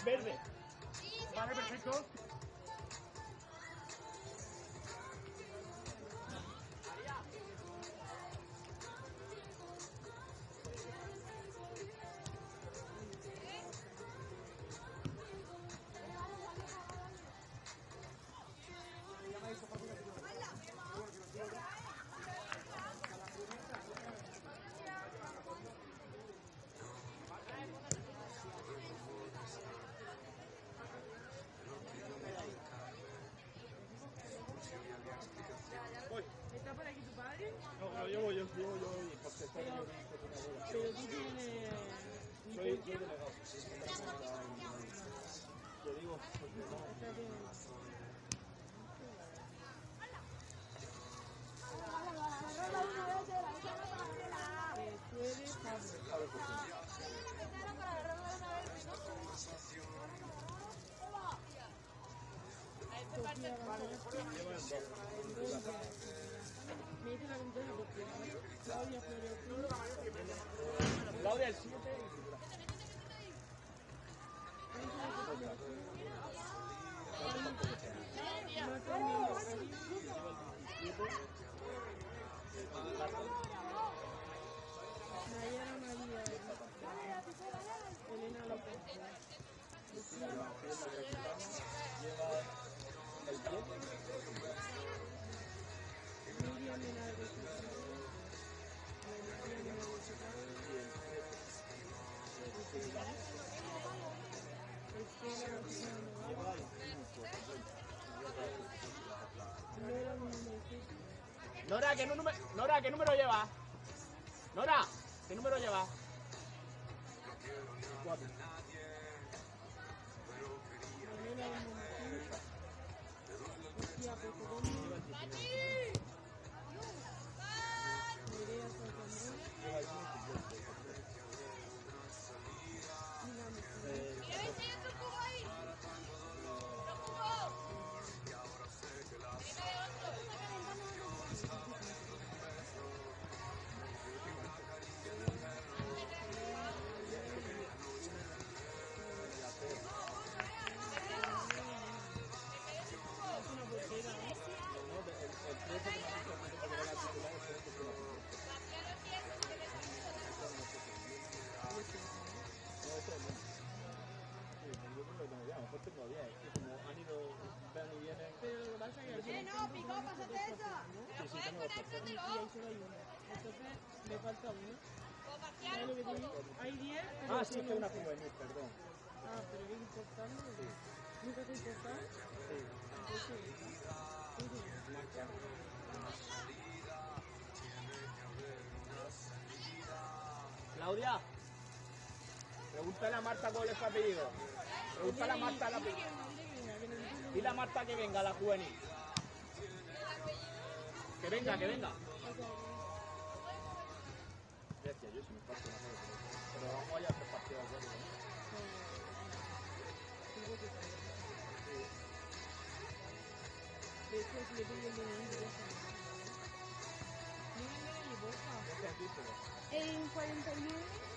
Verde. Vale, perfecto. ¿Está por aquí tu padre? No, llevo yo, porque está Pero tú tienes... soy delegado. Yo digo, porque no. Tú eres Pablo. Sofía González. Me dice la contraria porque Claudia Floreo. Claudia el 7 Nayara María. Elena López. lleva el 10. Miriam Menardo. Nora, ¿qué número lleva? Nora, ¿qué número lleva? 4. No, picó, pásate eso. Entonces, me falta uno. ¿Sabes lo que te digo? Hay 10. Ah, sí, es que es una juvenil, perdón. Ah, pero es importante. ¿Nunca te importa? Claudia, pregúntale a Marta cuál es su apellido. Pregúntale a Marta el apellido. Dile a Marta que venga, la juvenil. Que venga, que venga. Gracias, yo sí me paso una cosa. Pero vamos allá a hacer partido de acuerdo, De hecho, si le pido el DNI, ¿no? En 49.